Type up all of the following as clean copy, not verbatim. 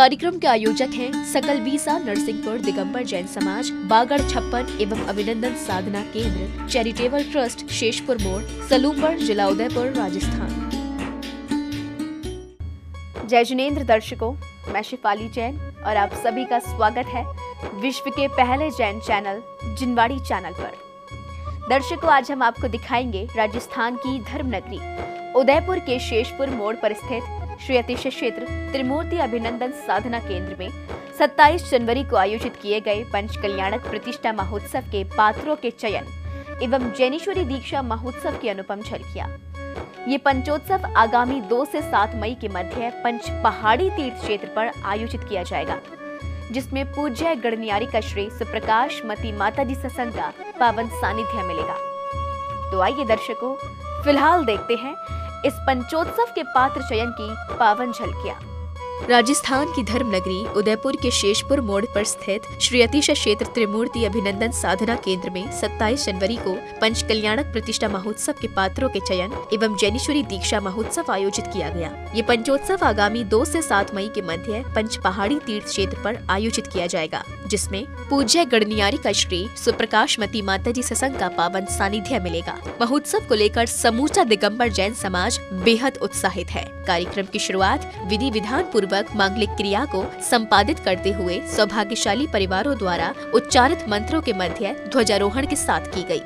कार्यक्रम के आयोजक हैं सकल बीसा नरसिंहपुर दिगंबर जैन समाज, बागड़ छप्पन एवं अभिनंदन साधना केंद्र, चैरिटेबल ट्रस्ट, शेषपुर मोड़, सलूमपुर, जिला उदयपुर, राजस्थान। जय जिनेंद्र दर्शकों, मैं शिफाली जैन और आप सभी का स्वागत है विश्व के पहले जैन चैनल जिनवाड़ी चैनल पर। दर्शकों, आज हम आपको दिखाएंगे राजस्थान की धर्म नगरी उदयपुर के शेषपुर मोड़ पर स्थित श्री अतिशय क्षेत्र त्रिमूर्ति अभिनंदन साधना केंद्र में 27 जनवरी को आयोजित किए गए पंच कल्याणक प्रतिष्ठा महोत्सव के पात्रों के चयन एवं जैनेश्वरी दीक्षा महोत्सव की अनुपम झलकियां। ये पंचोत्सव आगामी 2 से 7 मई के मध्य पंच पहाड़ी तीर्थ क्षेत्र पर आयोजित किया जाएगा, जिसमें पूज्य गणनियारिका श्री सुप्रकाश मती माताजी सत्संग का पावन सानिध्य मिलेगा। तो आइए दर्शकों, फिलहाल देखते हैं इस पंचोत्सव के पात्र चयन की पावन झलकियां। राजस्थान की धर्म नगरी उदयपुर के शेषपुर मोड़ पर स्थित श्री अतिशय क्षेत्र त्रिमूर्ति अभिनंदन साधना केंद्र में 27 जनवरी को पंच कल्याणक प्रतिष्ठा महोत्सव के पात्रों के चयन एवं जैनेश्वरी दीक्षा महोत्सव आयोजित किया गया। ये पंचोत्सव आगामी 2 से 7 मई के मध्य पंच पहाड़ी तीर्थ क्षेत्र पर आयोजित किया जाएगा, जिसमें पूज्य गणनियारिका श्री सुप्रकाश मती माताजी सत्संग का पावन सानिध्य मिलेगा। महोत्सव को लेकर समूचा दिगंबर जैन समाज बेहद उत्साहित है। कार्यक्रम की शुरुआत विधि विधान पूर्वक मांगलिक क्रिया को संपादित करते हुए सौभाग्यशाली परिवारों द्वारा उच्चारित मंत्रों के मध्य ध्वजारोहण के साथ की गई।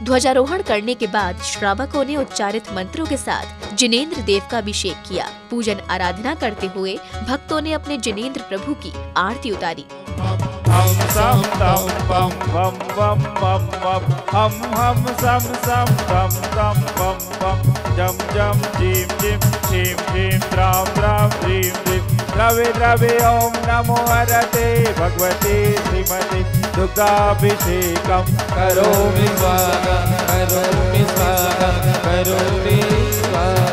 'ध्वजारोहण करने के बाद श्रावकों ने उच्चारित मंत्रों के साथ जिनेंद्र देव का अभिषेक किया। पूजन आराधना करते हुए भक्तों ने अपने जिनेंद्र प्रभु की आरती उतारी। द्रवे द्रवे ओम नमो हरते भगवते श्रीमते दुर्गाभिषेकम करोमि स्वाहा करोमि स्वाहा करोमि स्वाहा।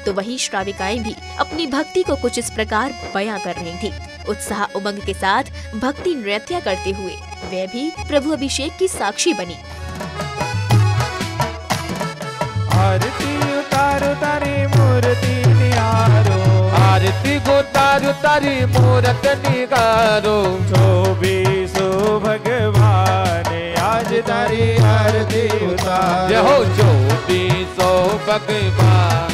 तो वही श्राविकाएं भी अपनी भक्ति को कुछ इस प्रकार बयां कर रही थी। उत्साह उमंग के साथ भक्ति नृत्य करते हुए वे भी प्रभु अभिषेक की साक्षी बनी। आरती उतारो तारी मूर्ति निहारो, आरती उतारो तारी मूरत निहारो। 24 भगवान आज तारी आरती उतारो। हो 24 भगवान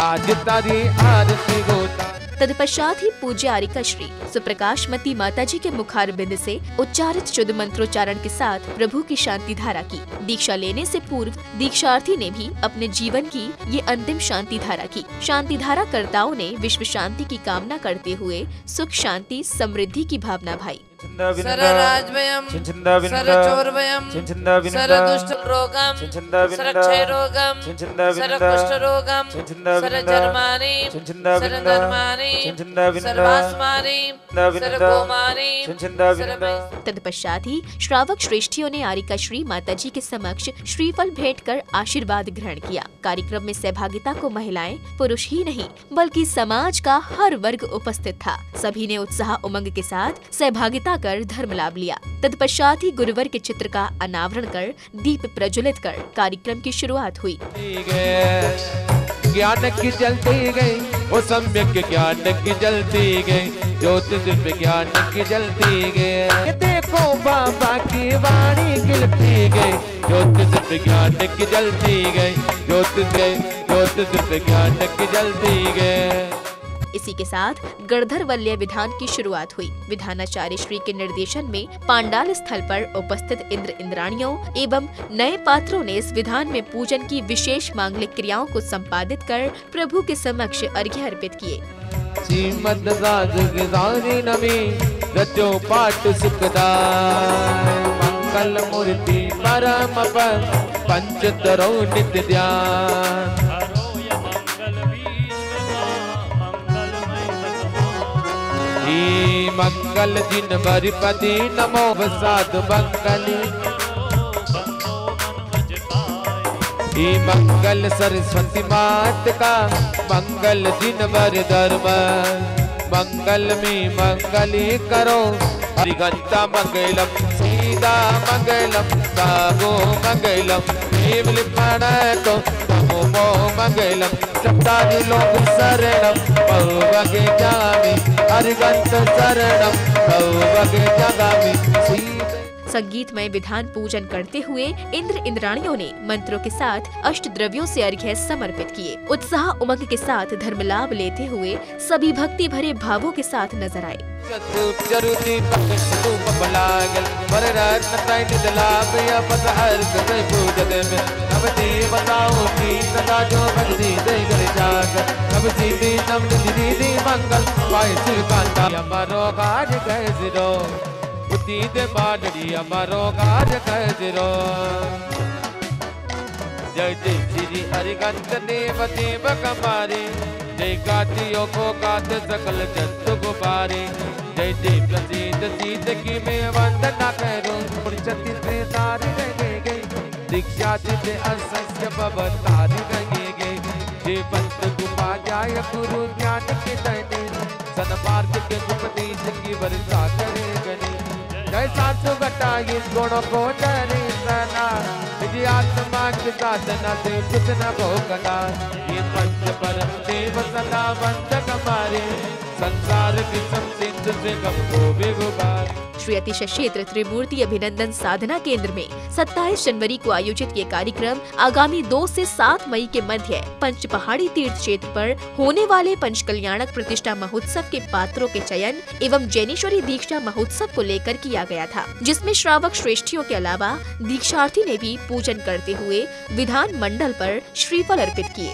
आज तारी आरती उतारो। तत्पश्चात ही पूज्य आरिका श्री सुप्रकाश मती माताजी के मुखारबिंद से उच्चारित शुद्ध मंत्रोच्चारण के साथ प्रभु की शांति धारा की। दीक्षा लेने से पूर्व दीक्षार्थी ने भी अपने जीवन की ये अंतिम शांति धारा की। शांति धारा कर्ताओं ने विश्व शांति की कामना करते हुए सुख शांति समृद्धि की भावना भाई। सरराजवयम् सरचोरवयम् सरदुष्टरोगम् सरक्षयरोगम् सरकुष्ठरोगम् सरजर्माणि सरधर्माणि सर्वास्मानि सरगोमानि। तत्पश्चात ही श्रावक श्रेष्ठियों ने आरिका श्री माताजी के समक्ष श्रीफल भेंट कर आशीर्वाद ग्रहण किया। कार्यक्रम में सहभागिता को महिलाएं पुरुष ही नहीं बल्कि समाज का हर वर्ग उपस्थित था। सभी ने उत्साह उमंग के साथ सहभागिता कर धर्म लाभ लिया। तत्पश्चात ही गुरुवर के चित्र का अनावरण कर दीप प्रज्वलित कर कार्यक्रम की शुरुआत हुई। ज्ञान की जलती गई वो सम्यक ज्ञान की जलती गई, ज्योतिष विज्ञान की जलती गई। देखो बाबा की वाणी खिलती गई, ज्योतिष विज्ञान की जलती गई, ज्योतिष विज्ञान की जलती गई। इसी के साथ गणधर वल्य विधान की शुरुआत हुई। विधानाचार्य श्री के निर्देशन में पांडाल स्थल पर उपस्थित इंद्र इंद्राणियों एवं नए पात्रों ने इस विधान में पूजन की विशेष मांगलिक क्रियाओं को संपादित कर प्रभु के समक्ष अर्घ्य अर्पित किए। श्रीमद राजगिरी नमी रचो पाठ सुखदाय मंगल मूर्ति परम पद पंचतरो नित्य ध्यान। मंगल जिन बरिपति नमो वसाद मंगली मंगल सरस्वती मात का मंगल दिन वर धर्म मंगल में मंगली करो हरिगंता मंगलम सीता मंगलम सागो मंगलम प्रणतो नमो मंगलम सप्तादि लोक शरणम बहुवगे जामि हरिगंत शरणम बहुवगे जगामि। संगीतमय विधान पूजन करते हुए इंद्र इंद्राणियों ने मंत्रों के साथ अष्ट द्रव्यों से अर्घ्य समर्पित किए। उत्साह उमंग के साथ धर्म लाभ लेते हुए सभी भक्ति भरे भावों के साथ नजर आए। दे बाडड़ी अमरो गाज कजरो जय जय श्री हरिगंत देव देव कमारे जय काटियो को काट सकल जंतु गुबारे जय जय प्रसिद्ध सीत की मैं वंदना करूं पुरचति से तारी गए गए दीक्षा जिते असस्य भवतारी गए गए जय पंत गुपा जाय गुरु ज्ञान के तने सनमार्ग के उपदेश की वर्षा करे गनी जय सासु घटाई गुणों को डरे सना निजी आत्मा के साधना से कुछ न भोगना ये पंच परम देव सदा वंदक हमारे संसार की संसिद्ध से गम को भी गुबार। श्री अतिशय क्षेत्र त्रिमूर्ति अभिनंदन साधना केंद्र में 27 जनवरी को आयोजित ये कार्यक्रम आगामी 2 से 7 मई के मध्य पंच पहाड़ी तीर्थ क्षेत्र पर होने वाले पंचकल्याणक प्रतिष्ठा महोत्सव के पात्रों के चयन एवं जैनेश्वरी दीक्षा महोत्सव को लेकर किया गया था, जिसमें श्रावक श्रेष्ठियों के अलावा दीक्षार्थी ने भी पूजन करते हुए विधान मंडल पर श्रीफल अर्पित किए।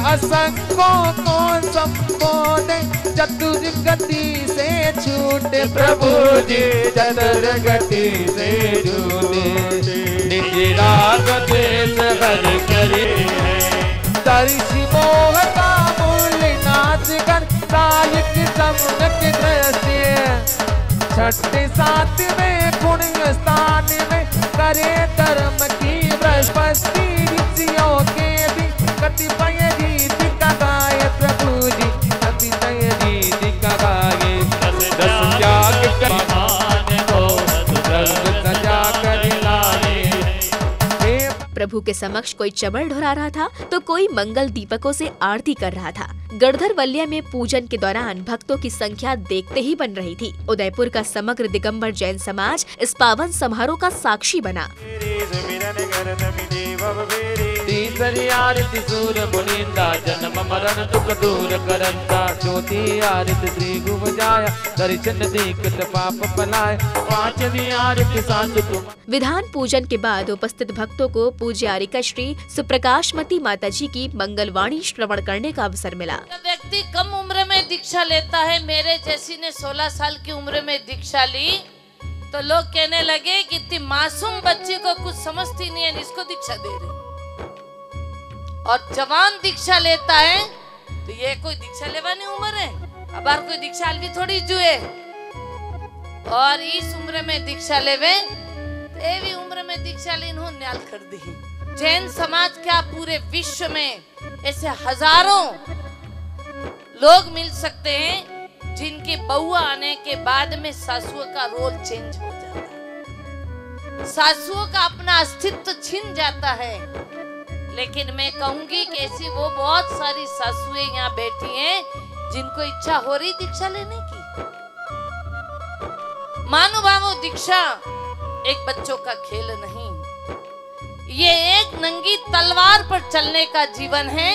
असंगों को संबोधे चतुर्गति से छूटे प्रभु जी चतुर्गति से छूटे निज राग देश हर करे दर्शी मोह का मूल नाच कर साहिक समनक दृश्य छठे साथ में पुण्य स्थान में करे धर्म की बृहस्पति ऋषियों के भी कतिपय गीत का गाय प्रभु जी कतिपय गीत का गाये दस त्याग कर सजा कर लाए। प्रभु के समक्ष कोई चमड़ ढोरा रहा था तो कोई मंगल दीपकों से आरती कर रहा था। गणधर वल्य में पूजन के दौरान भक्तों की संख्या देखते ही बन रही थी। उदयपुर का समग्र दिगंबर जैन समाज इस पावन समारोह का साक्षी बना। तीसरी आरती सूर्य मुनिंदा जन्म मरण दुख दूर करंता चौथी आरती श्री गुम जाया दर्शन देखत पाप पलाय पांचवी आरती साधु तुम। विधान पूजन के बाद उपस्थित भक्तों को पूज्यारिका श्री सुप्रकाशमती माता जी की मंगलवाणी श्रवण करने का अवसर मिला। व्यक्ति कम उम्र में दीक्षा लेता है, मेरे जैसी ने 16 साल की उम्र में दीक्षा ली तो लोग कहने लगे कि इतनी मासूम बच्ची को कुछ समझती नहीं है, इसको दीक्षा दे रही। और जवान दीक्षा लेता है तो ये कोई दीक्षा लेवानी उम्र है, अब हर कोई दीक्षा भी थोड़ी जुए। और इस उम्र में दीक्षा लेवे तो ये भी उम्र में दीक्षा ले इन्होंने न्याल कर दी। जैन समाज क्या पूरे विश्व में ऐसे हजारों लोग मिल सकते हैं जिनकी बउआ आने के बाद में सासुओं का रोल चेंज हो जाता है, सासुओं का अपना अस्तित्व छिन जाता है। लेकिन मैं कहूंगी कि ऐसी वो बहुत सारी सासुएं यहाँ बैठी हैं जिनको इच्छा हो रही दीक्षा लेने की। महानुभावों, दीक्षा एक बच्चों का खेल नहीं, ये एक नंगी तलवार पर चलने का जीवन है।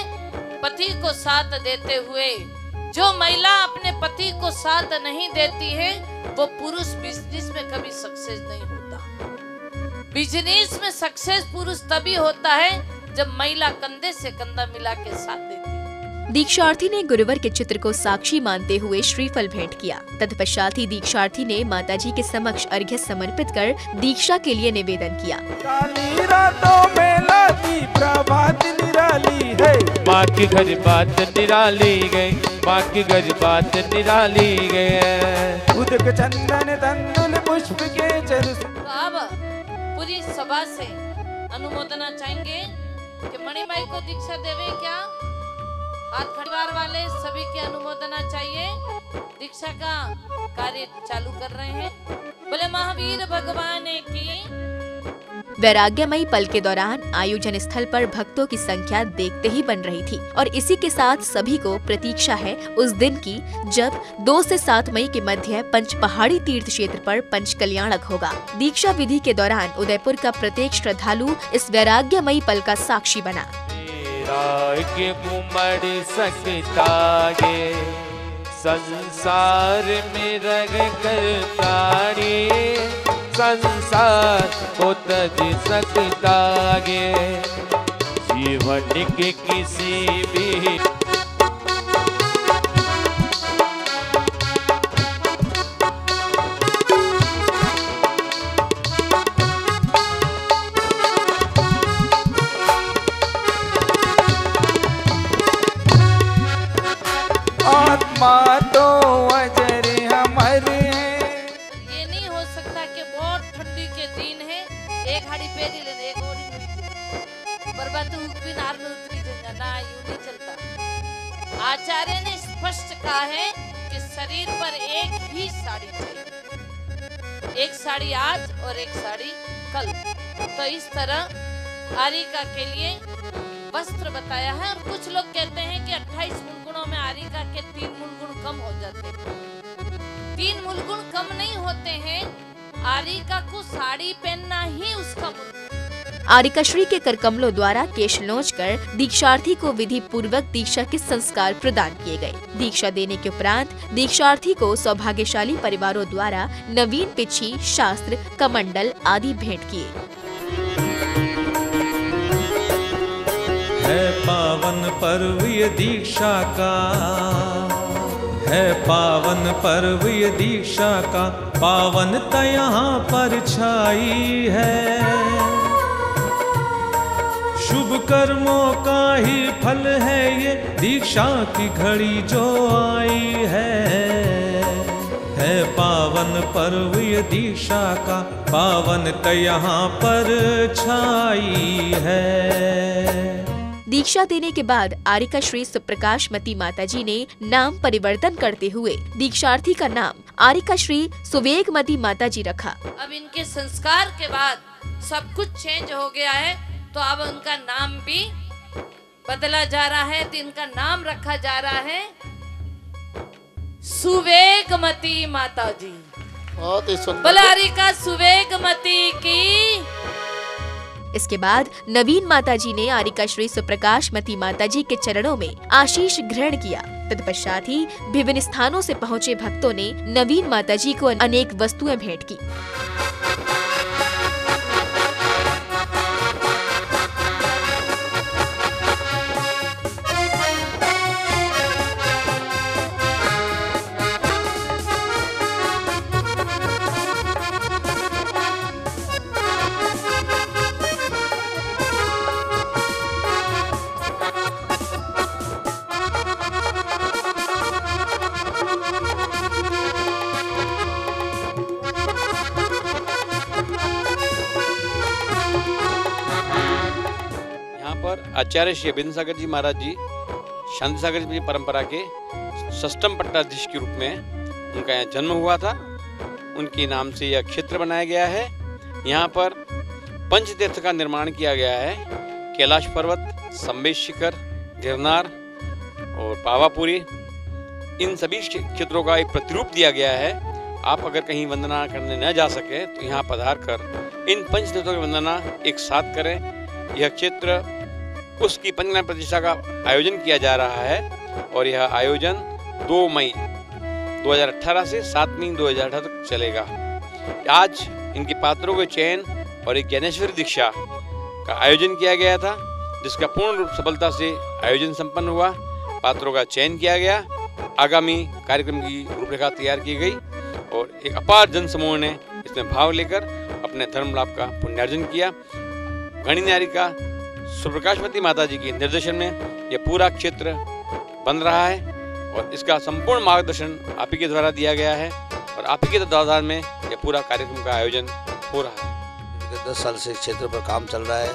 पति को साथ देते हुए जो महिला अपने पति को साथ नहीं देती है वो पुरुष बिजनेस में कभी सक्सेस नहीं होता। बिजनेस में सक्सेस पुरुष तभी होता है जब महिला कंधे से कंधा मिला के साथ देती है। दीक्षार्थी ने गुरुवर के चित्र को साक्षी मानते हुए श्रीफल भेंट किया। तत्पश्चात ही दीक्षार्थी ने माताजी के समक्ष अर्घ्य समर्पित कर दीक्षा के लिए निवेदन किया। काली रातों में लाती प्रभात निराली है, माँ की घर बात निराली गई, माँ की घर बात निराली गई। उदक चंदन तंदुल पुष्प के चरु। तो अब पूरी सभा से अनुमोदना चाहेंगे कि मणिमाई को दीक्षा देवे क्या। हाथ परिवार वाले सभी की अनुमोदना चाहिए। दीक्षा का कार्य चालू कर रहे हैं। बोले महावीर भगवान की। वैराग्यमयी पल के दौरान आयोजन स्थल पर भक्तों की संख्या देखते ही बन रही थी और इसी के साथ सभी को प्रतीक्षा है उस दिन की जब 2 से 7 मई के मध्य पंचपहाड़ी तीर्थ क्षेत्र पर पंच कल्याणक होगा। दीक्षा विधि के दौरान उदयपुर का प्रत्येक श्रद्धालु इस वैराग्यमयी पल का साक्षी बना। के उमड़ सकता गे संसार में रग कर प्राणी, संसार को तज सकता गे जीवन के किसी भी। आत्मा तो अजर हमर है। ये नहीं हो सकता कि बहुत ठंडी के दिन है एक हाड़ी पेरी लेने एक ओड़ी नहीं बर्बाद भी नार में उतरी देगा ना, यूं नहीं चलता। आचार्य ने स्पष्ट कहा है कि शरीर पर एक ही साड़ी चाहिए, एक साड़ी आज और एक साड़ी कल। तो इस तरह आरिका के लिए वस्त्र बताया है। और कुछ लोग कहते हैं कि 28 मुलगुणों में आरिका के 3 मुलगुण कम हो जाते हैं। 3 मुलगुण कम नहीं होते हैं, आरिका को साड़ी पहनना ही उसका मुलगुण। आरिका श्री के करकमलों द्वारा केश नोच कर दीक्षार्थी को विधि पूर्वक दीक्षा के संस्कार प्रदान किए गए। दीक्षा देने के उपरांत दीक्षार्थी को सौभाग्यशाली परिवारों द्वारा नवीन पिछी, शास्त्र, कमंडल आदि भेंट किए। है पावन पर्व ये दीक्षा का, है पावन पर्व ये दीक्षा का, पावनता यहाँ पर छाई है। शुभ कर्मों का ही फल है ये दीक्षा की घड़ी जो आई है पावन पर्व ये दीक्षा का, पावनता यहाँ पर छाई है। दीक्षा देने के बाद आरिका श्री सुप्रकाशमती माताजी ने नाम परिवर्तन करते हुए दीक्षार्थी का नाम आरिका श्री सुवेगमती माताजी रखा। अब इनके संस्कार के बाद सब कुछ चेंज हो गया है, तो अब उनका नाम भी बदला जा रहा है। तो इनका नाम रखा जा रहा है सुवेगमती माताजी। बहुत ही सुंदर। बोला आरिका सुवेगमती की। इसके बाद नवीन माताजी ने आरिका श्री सुप्रकाशमती माताजी के चरणों में आशीष ग्रहण किया। तत्पश्चात ही विभिन्न स्थानों से पहुंचे भक्तों ने नवीन माताजी को अनेक वस्तुएं भेंट की। आचार्य श्री अभिनव सागर जी महाराज जी शांति सागर जी परंपरा के षष्ठम पट्टाधीश के रूप में उनका यहाँ जन्म हुआ था। उनके नाम से यह क्षेत्र बनाया गया है। यहाँ पर पंचतीर्थ का निर्माण किया गया है। कैलाश पर्वत, संबेश शिखर, गिरनार और पावापुरी, इन सभी क्षेत्रों का एक प्रतिरूप दिया गया है। आप अगर कहीं वंदना करने न जा सके तो यहाँ पधार कर इन पंचतीर्थों की वंदना एक साथ करें। यह क्षेत्र उसकी पंचकल्याण प्रतिष्ठा का आयोजन किया जा रहा है और यह आयोजन 2 मई 2018 से 7 मई 2018 तक चलेगा। आज इनके पात्रों के चयन और एक ज्ञानेश्वरी दीक्षा का आयोजन किया गया था, जिसका पूर्ण रूप सफलता से आयोजन संपन्न हुआ। पात्रों का चयन किया गया, आगामी कार्यक्रम की रूपरेखा तैयार की गई और एक अपार जन समूह ने इसमें भाग लेकर अपने धर्म लाभ का पुण्यार्जन किया। गणी न्यारिका सुप्रकाशवती माता जी के निर्देशन में यह पूरा क्षेत्र बन रहा है और इसका संपूर्ण मार्गदर्शन आप ही के द्वारा दिया गया है और आप ही के तत्वाधान में यह पूरा कार्यक्रम का आयोजन हो रहा है। 10 साल से इस क्षेत्र पर काम चल रहा है।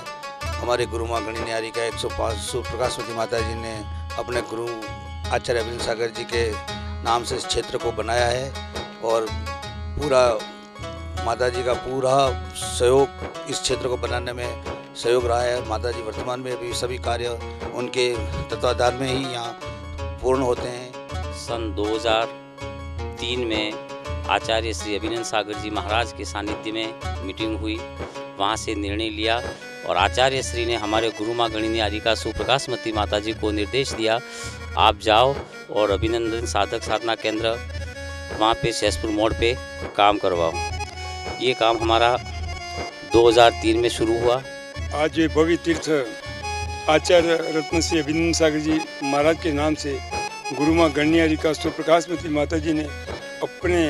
हमारे गुरु माँ गणी न्यारिका 105 सुप्रकाशवती माता जी ने अपने गुरु आचार्य अभिनंदन सागर जी के नाम से इस क्षेत्र को बनाया है और पूरा माता जी का पूरा सहयोग इस क्षेत्र को बनाने में सहयोग रहा है। माता जी वर्तमान में भी सभी कार्य उनके तत्वाधान में ही यहाँ पूर्ण होते हैं। सन 2003 में आचार्य श्री अभिनंदन सागर जी महाराज के सानिध्य में मीटिंग हुई, वहाँ से निर्णय लिया और आचार्य श्री ने हमारे गुरु माँ गणी न्यारिका सुप्रकाशवती माता जी को निर्देश दिया, आप जाओ और अभिनंदन साधक साधना केंद्र वहाँ पे सहसपुर मोड़ पे काम करवाओ। ये काम हमारा 2003 में शुरू हुआ। आज ये भव्य तीर्थ आचार्य रत्न श्री अभिनंदन सागर जी महाराज के नाम से गुरु माँ गणी न्यारिका सुप्रकाशवती माता जी ने अपने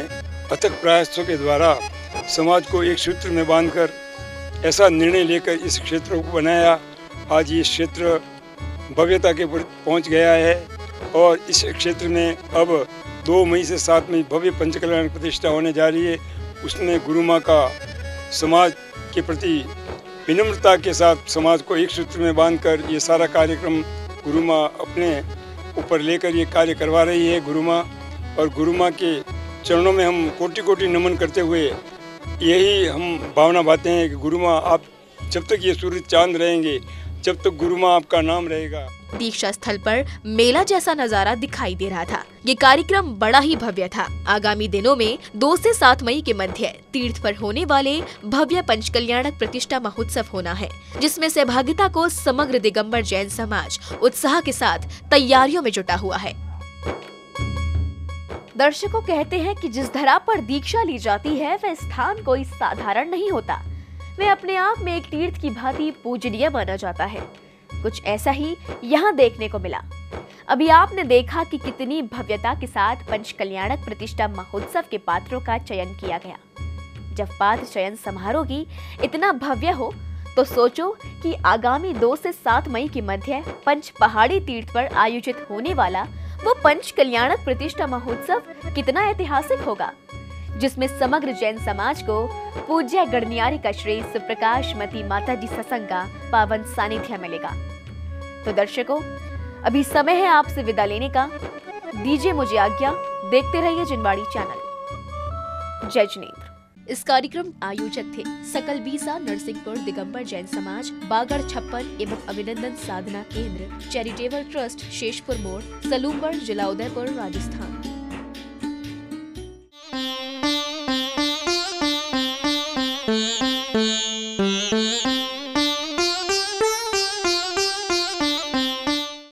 अथक प्रयासों के द्वारा समाज को एक सूत्र में बांधकर ऐसा निर्णय लेकर इस क्षेत्र को बनाया। आज ये क्षेत्र भव्यता के पहुंच गया है और इस क्षेत्र में अब 2 मई से 7 मई भव्य पंचकल्याण प्रतिष्ठा होने जा रही है। उसमें गुरु माँ का समाज के प्रति विनम्रता के साथ समाज को एक सूत्र में बांधकर ये सारा कार्यक्रम गुरु माँ अपने ऊपर लेकर ये कार्य करवा रही है। गुरु माँ और गुरु माँ के चरणों में हम कोटि कोटि नमन करते हुए यही हम भावना बातें हैं कि गुरु माँ आप जब तक ये सूरज चांद रहेंगे, जब तक गुरु माँ आपका नाम रहेगा। दीक्षा स्थल पर मेला जैसा नजारा दिखाई दे रहा था। ये कार्यक्रम बड़ा ही भव्य था। आगामी दिनों में 2 से 7 मई के मध्य तीर्थ पर होने वाले भव्य पंचकल्याणक प्रतिष्ठा महोत्सव होना है, जिसमें सहभागिता को समग्र दिगंबर जैन समाज उत्साह के साथ तैयारियों में जुटा हुआ है। दर्शकों कहते हैं कि जिस धरा पर दीक्षा ली जाती है वह स्थान कोई साधारण नहीं होता, वह अपने आप में एक तीर्थ की भांति पूजनीय माना जाता है। कुछ ऐसा ही यहाँ देखने को मिला। अभी आपने देखा कि कितनी भव्यता के साथ पंचकल्याणक प्रतिष्ठा महोत्सव के पात्रों का चयन किया गया। जब पात्र चयन समारोह की इतना भव्य हो तो सोचो कि आगामी 2 से 7 मई के मध्य पंच पहाड़ी तीर्थ पर आयोजित होने वाला वो पंचकल्याणक प्रतिष्ठा महोत्सव कितना ऐतिहासिक होगा, जिसमें समग्र जैन समाज को पूज्य गणी न्यारिका श्री सुप्रकाशवती माता जी सत्संग का पावन सानिध्य मिलेगा। तो दर्शकों, अभी समय है आपसे विदा लेने का। दीजिए मुझे आज्ञा, देखते रहिए जिनवाड़ी चैनल। जय जिनेन्द्र। इस कार्यक्रम आयोजक थे सकल बीसा नरसिंहपुर दिगंबर जैन समाज, बागड़ छप्पन एवं अभिनंदन साधना केंद्र, चैरिटेबल ट्रस्ट, शेषपुर मोड़, सलूमगढ़, जिला उदयपुर, राजस्थान।